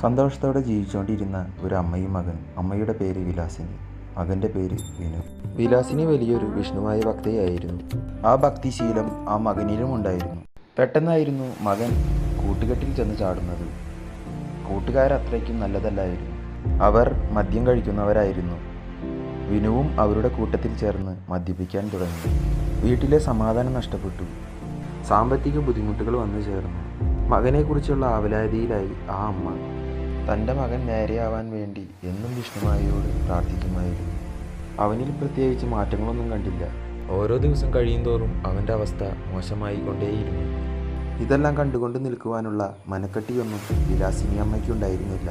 സന്തോഷത്തോടെ ജീവിച്ചുകൊണ്ടിരുന്ന ഒരു അമ്മയും മകനും. അമ്മയുടെ പേര് വിലാസിനി, മകൻ്റെ പേര് വിനു. വിലാസിനി വലിയൊരു വിഷ്ണുവായ ഭക്തയായിരുന്നു. ആ ഭക്തിശീലം ആ മകനിലും ഉണ്ടായിരുന്നു. പെട്ടെന്നായിരുന്നു മകൻ കൂട്ടുകെട്ടിൽ ചെന്ന് ചാടുന്നത്. കൂട്ടുകാരത്രയ്ക്കും നല്ലതല്ലായിരുന്നു. അവർ മദ്യം കഴിക്കുന്നവരായിരുന്നു. വിനുവും അവരുടെ കൂട്ടത്തിൽ ചേർന്ന് മദ്യപിക്കാൻ തുടങ്ങി. വീട്ടിലെ സമാധാനം നഷ്ടപ്പെട്ടു. സാമ്പത്തിക ബുദ്ധിമുട്ടുകൾ വന്നു ചേർന്നു. മകനെക്കുറിച്ചുള്ള ആവലാതിയിലായി ആ അമ്മ. തൻ്റെ മകൻ നേരെയാവാൻ വേണ്ടി എന്നും വിഷ്ണുമായോട് പ്രാർത്ഥിക്കുമായിരുന്നു. അവനിൽ പ്രത്യേകിച്ച് മാറ്റങ്ങളൊന്നും കണ്ടില്ല. ഓരോ ദിവസം കഴിയുന്തോറും അവൻ്റെ അവസ്ഥ മോശമായി കൊണ്ടേയിരുന്നു. ഇതെല്ലാം കണ്ടുകൊണ്ട് നിൽക്കുവാനുള്ള മനക്കെട്ടിയൊന്നും വിലാസിനി അമ്മയ്ക്കുണ്ടായിരുന്നില്ല.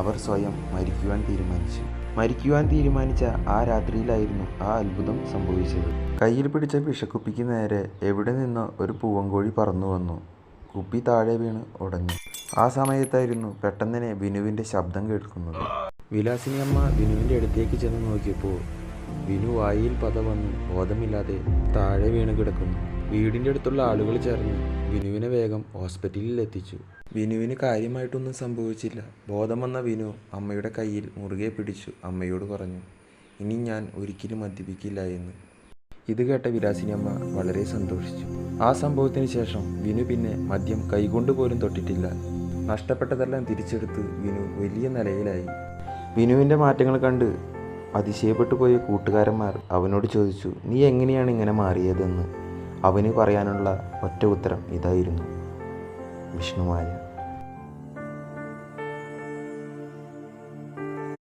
അവർ സ്വയം മരിക്കുവാൻ തീരുമാനിച്ച ആ രാത്രിയിലായിരുന്നു ആ അത്ഭുതം സംഭവിച്ചത്. കയ്യിൽ പിടിച്ച വിഷക്കുപ്പിക്ക് നേരെ എവിടെ നിന്നോ ഒരു പൂവൻകോഴി പറന്നു വന്നു. കുപ്പി താഴെ വീണ് ഉടഞ്ഞു. ആ സമയത്തായിരുന്നു പെട്ടെന്ന് വിനുവിൻ്റെ ശബ്ദം കേൾക്കുന്നത്. വിലാസിനി അമ്മ വിനുവിൻ്റെ അടുത്തേക്ക് ചെന്ന് നോക്കിയപ്പോൾ വിനു വായിൽ പത വന്ന് ബോധമില്ലാതെ താഴെ വീണ് കിടക്കുന്നു. വീടിൻ്റെ അടുത്തുള്ള ആളുകൾ ചേർന്ന് വിനുവിനെ വേഗം ഹോസ്പിറ്റലിൽ എത്തിച്ചു. വിനുവിന് കാര്യമായിട്ടൊന്നും സംഭവിച്ചില്ല. ബോധം വന്ന വിനു അമ്മയുടെ കയ്യിൽ മുറുകെ പിടിച്ചു അമ്മയോട് പറഞ്ഞു, ഇനി ഞാൻ ഒരിക്കലും മദ്യപിക്കില്ല എന്ന്. ഇത് കേട്ട വിലാസിനി അമ്മ വളരെ സന്തോഷിച്ചു. ആ സംഭവത്തിന് ശേഷം വിനു പിന്നെ മദ്യം കൈകൊണ്ട് പോലും തൊട്ടിട്ടില്ല. നഷ്ടപ്പെട്ടതെല്ലാം തിരിച്ചെടുത്ത് വിനു വലിയ നിലയിലായി. വിനുവിൻ്റെ മാറ്റങ്ങൾ കണ്ട് അതിശയപ്പെട്ടു പോയ കൂട്ടുകാരന്മാർ അവനോട് ചോദിച്ചു, നീ എങ്ങനെയാണ് ഇങ്ങനെ മാറിയതെന്ന്. അവന് പറയാനുള്ള ഒറ്റ ഉത്തരം ഇതായിരുന്നു, വിഷ്ണുമായ.